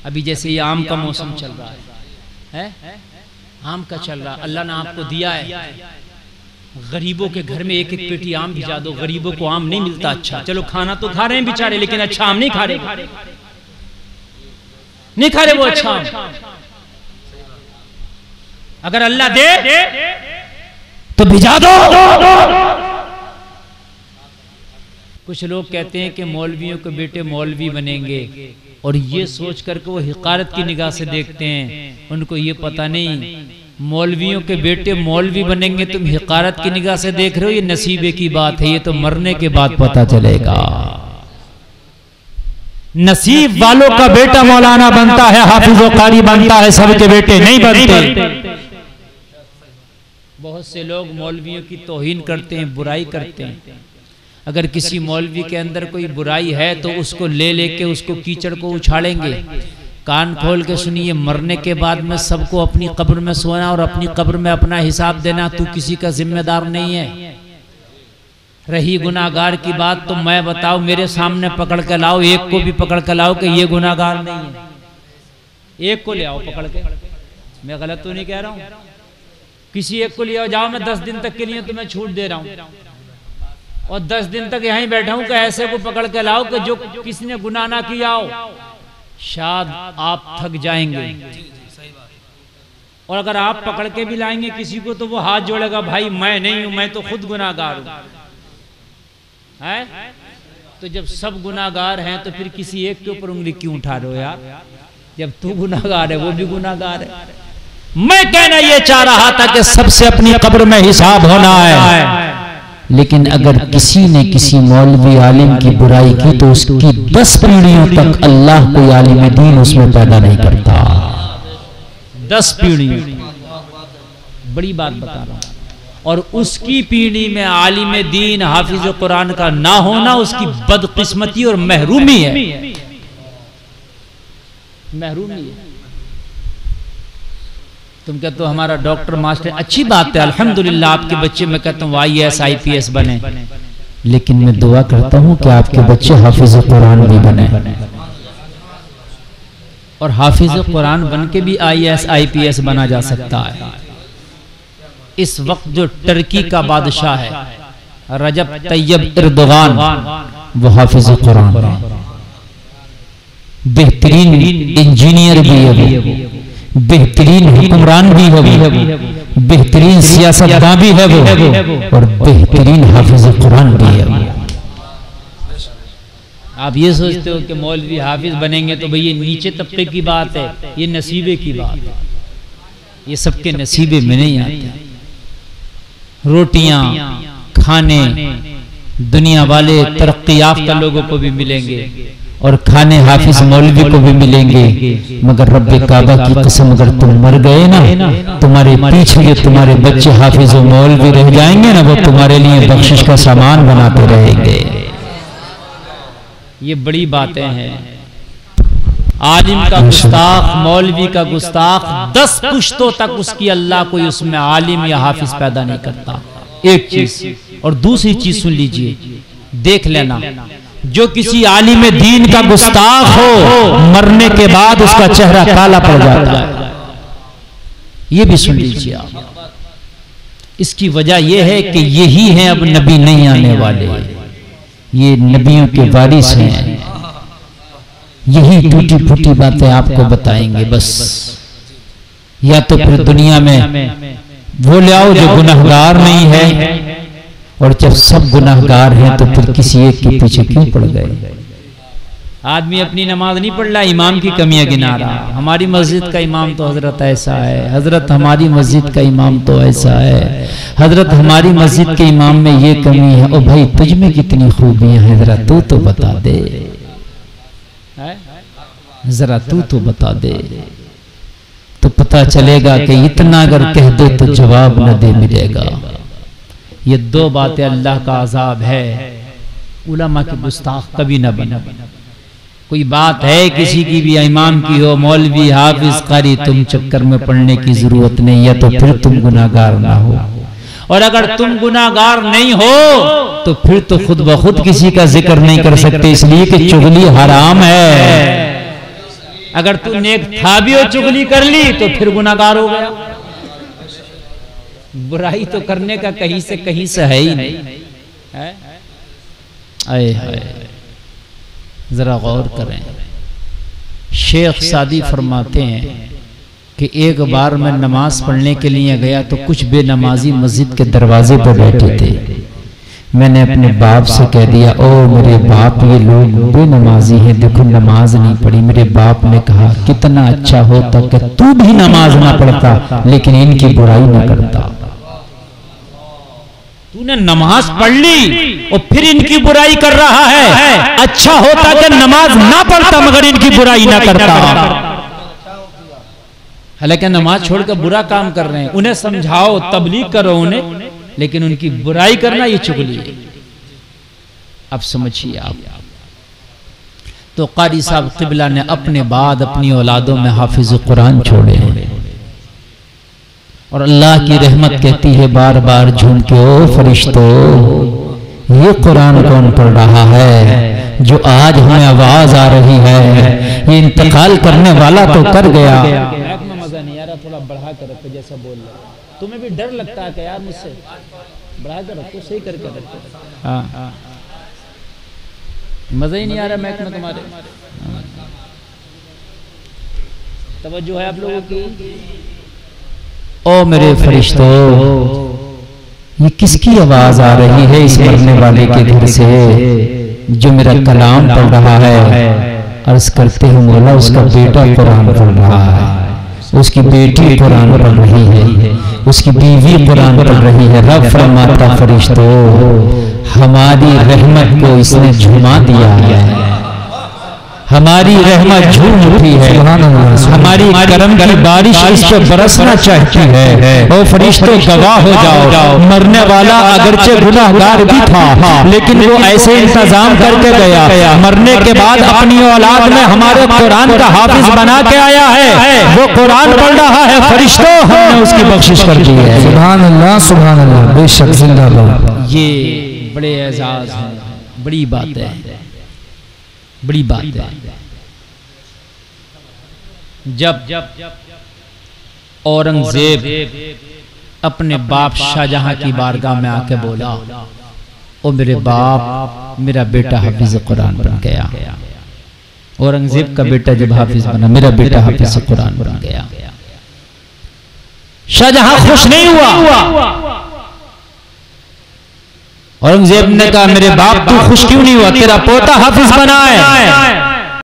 अभी जैसे ये आम का मौसम चल रहा है आम का चल रहा, अल्लाह ने आपको दिया है, गरीबों के घर में एक एक पेटी आम भिजा दो। गरीबों को आम नहीं मिलता अच्छा, चलो खाना तो खा रहे हैं बेचारे, लेकिन अच्छा आम नहीं खा रहे, नहीं खा रहे वो अच्छा आम। अगर अल्लाह दे तो भिजा दो। कुछ लोग कहते हैं कि मौलवियों के बेटे मौलवी बनेंगे, और ये सोच करके वो हिकारत की निगाह से देखते हैं। उनको ये पता नहीं मौलवियों के बेटे मौलवी बनेंगे, तुम हिकारत की निगाह से देख रहे हो, ये नसीबे की बात है, ये तो मरने के बाद पता चलेगा। नसीब वालों का बेटा मौलाना बनता है, हाफिज व कारी बनता है, सबके बेटे नहीं बनते। बहुत से लोग मौलवियों की तौहीन करते हैं, बुराई करते हैं। अगर किसी मौलवी के अंदर कोई बुराई है तो उसको ले लेके उसको कीचड़ को उछालेंगे। कान खोल के सुनिए, मरने के बाद में सबको अपनी कब्र में सोना और अपनी कब्र में अपना हिसाब देना, तू किसी का जिम्मेदार नहीं है। रही गुनाहगार की बात, तो मैं बताऊं, मेरे सामने पकड़ के लाओ, एक को भी पकड़ के लाओ कि ये गुनाहगार नहीं है, एक को ले आओ पकड़ के। मैं गलत तो नहीं कह रहा हूं? किसी एक को ले आओ, जाओ मैं 10 दिन तक के लिए तुम्हें छूट दे रहा हूं, और 10 दिन तक यहीं बैठा हूं कि ऐसे को पकड़ के लाओ कि जो किसी ने गुनाह ना किया हो। शायद आप थक जाएंगे, और अगर आप पकड़ के भी लाएंगे किसी को तो वो हाथ जोड़ेगा, भाई मैं नहीं हूं, मैं तो खुद गुनाहगार हूं। है तो जब सब गुनाहगार हैं तो फिर किसी एक के ऊपर उंगली क्यों उठा रहे हो यार? जब तू गुनाहगार है वो भी गुनाहगार है। मैं कहना ये चाह रहा था कि सबसे अपनी कब्र में हिसाब होना है, लेकिन अगर किसी ने किसी मौलवी आलिम की बुराई की तो उसकी 10 पीढ़ियों तक अल्लाह कोई आलिम दीन उसमें पैदा नहीं करता। 10 पीढ़ियों, बड़ी बात बता रहा हूं। और उसकी पीढ़ी में आलिम दीन हाफिज कुरान का ना होना उसकी बदकिस्मती और महरूमी है, महरूमी है। तुम कहते हो हमारा डॉक्टर मास्टर, अच्छी बात है, अल्हम्दुलिल्लाह आपके बच्चे, मैं कहता हूँ IAS IPS बने, लेकिन मैं दुआ करता हूँ कि आपके बच्चे हाफिज कुरान भी बने, और हाफिज कुरान बन के भी IAS IPS बना जा सकता है। इस वक्त जो टर्की का बादशाह है रजब तैयब एर्दोगान, वो हाफिज कुरान है, बेहतरीन इंजीनियर भी है, बेहतरीन हुक्मरान भी है, बेहतरीन सियासतदान भी है वो, और बेहतरीन हाफिज कुरान भी है। आप ये सोचते हो कि मौलवी हाफिज बनेंगे तो भाई ये नीचे तबके की बात है, ये नसीबे की बात है, ये सबके नसीबे में नहीं आते। रोटियां खाने दुनिया वाले तरक्की याफ्ता लोगों को भी मिलेंगे, और खाने हाफिज मौलवी को भी मिलेंगे, मगर रब्बे काबा की कसम अगर तुम मर गए ना, तुम्हारे पीछे जो तुम्हारे बच्चे हाफिज मौलवी रह जाएंगे ना, वो तुम्हारे लिए बख्शिश का सामान बनाते रहेंगे। ये बड़ी बातें हैं। आलिम का गुस्ताख, मौलवी का गुस्ताख, 10 पुश्तों तक उसकी अल्लाह कोई उसमें आलिम या हाफिज पैदा नहीं करता। एक चीज, और दूसरी चीज सुन लीजिए, देख लेना, जो किसी आलिम दीन का गुस्ताख हो, मरने के बाद उसका चेहरा काला पड़ जाता है। ये भी सुन लीजिए आप। इसकी वजह यह है कि यही है अब नबी नहीं आने वाले, ये नबियों के वारिस हैं, यही टूटी फूटी बातें आपको बताएंगे बस। या तो फिर दुनिया में वो ले आओ जो गुनाहगार नहीं है, और जब सब गुनाहगार हैं तो फिर किसी एक के पीछे क्यों पड़ गए? आदमी अपनी नमाज नहीं पढ़ रहा, इमाम की कमियां गिना रहा। हमारी मस्जिद का इमाम तो हजरत ऐसा है, हजरत हमारी मस्जिद का इमाम तो ऐसा है, हजरत हमारी मस्जिद के इमाम में ये कमी है। ओ भाई तुझ में कितनी खूबियां हैं, जरा तू तो बता दे, जरा तू तो बता दे, तो पता चलेगा कि इतना अगर कह दे तो जवाब न दे मिलेगा। ये 2 बातें अल्लाह का अजाब है। उलमा के गुस्ताख कभी न बना। कोई बात है किसी की भी, इमाम की हो, मौलवी हाफिज कारी, तुम चक्कर में पड़ने की जरूरत नहीं है, तो फिर तुम गुनाहगार ना हो। और अगर तुम गुनाहगार नहीं हो तो फिर तो खुद ब खुद किसी का जिक्र नहीं कर सकते, इसलिए कि चुगली हराम है। अगर तू नेक था भी और चुगली कर ली तो फिर गुनाहगार हो गया। बुराई तो करने का कहीं से है ही नहीं है। आए हाय, जरा गौर करें। शेख सादी फरमाते हैं कि एक बार मैं नमाज पढ़ने के लिए गया तो कुछ बेनमाजी मस्जिद के दरवाजे पर बैठे थे। मैंने अपने बाप से कह दिया, ओ मेरे बाप, ये लोग बेनमाजी हैं, देखो नमाज नहीं पढ़ी। मेरे बाप ने कहा, कितना अच्छा होता कि तू भी नमाज ना पढ़ता लेकिन इनकी बुराई ना करता। तूने नमाज पढ़ ली और फिर इनकी बुराई कर रहा है। अच्छा होता कि नमाज ना पढ़ता मगर इनकी बुराई ना करता। हालांकि नमाज छोड़कर बुरा काम कर रहे हैं, उन्हें समझाओ, तबलीग करो उन्हें, लेकिन उनकी बुराई करना ये चुगली है। अब समझिए आप। तो कारी साहब क़िबला ने अपने बाद अपनी औलादों में हाफिज कुरान छोड़े हैं और अल्लाह की रहमत कहती है बार बार झूम के, ओ फरिश्तों, ये कुरान कौन पढ़ रहा है जो आज हमें आवाज आ रही है? ये इंतकाल करने वाला तो कर गया। मजा नहीं आ रहा, थोड़ा बढ़ा कर रखो जैसा बोल रहे। तुम्हें भी डर लगता है कि यार मुझसे? बढ़ा कर रखो, सही करके रखो। हाँ, मजा ही नहीं आ रहा मैक में तुम्हारे। तवज्जो है आप लोगों की? ओ मेरे फरिश्तों, ये किसकी आवाज आ रही है इस मरने वाले के घर से जो मेरा कलाम पढ़ रहा है? अर्ज करते हैं, मौला उसका बेटा कुरान पढ़ रहा है, उसकी बेटी कुरान पढ़ रही है, उसकी बीवी कुरान पढ़ रही है। रब फरमाता, फरिश्तों, हमारी रहमत को इसने झुमा दिया है, हमारी रहमत झूम उठी है, हमारी करम की बारिश इस पर बरसना चाहती है। ओ फरिश्तों गवाह हो जाओ, मरने वाला अगरचे गुनाहगार भी था लेकिन वो ऐसे इंतजाम करके गया, मरने के बाद अपनी औलाद में हमारे कुरान का हाफिज बना के आया है, वो कुरान पढ़ रहा है। फरिश्तों, हमने उसकी बख्शिश कर दी है। सुभान अल्लाह, सुभान अल्लाह, बेशक जिंदाबाद। ये बड़े एजाज है, बड़ी बात है, बड़ी बात है। जब औरंगजेब अपने बाप शाहजहां की बारगाह में आके बोला, ओ मेरे बाप, मेरा बेटा हाफिज कुरान बन गया। औरंगजेब का बेटा जब हाफिज बना, मेरा बेटा हाफिज कुरान बन गया। शाहजहां खुश नहीं हुआ। औरंगजेब ने कहा, मेरे बाप तू खुश क्यों नहीं हुआ? तेरा पोता हाफिज बना है।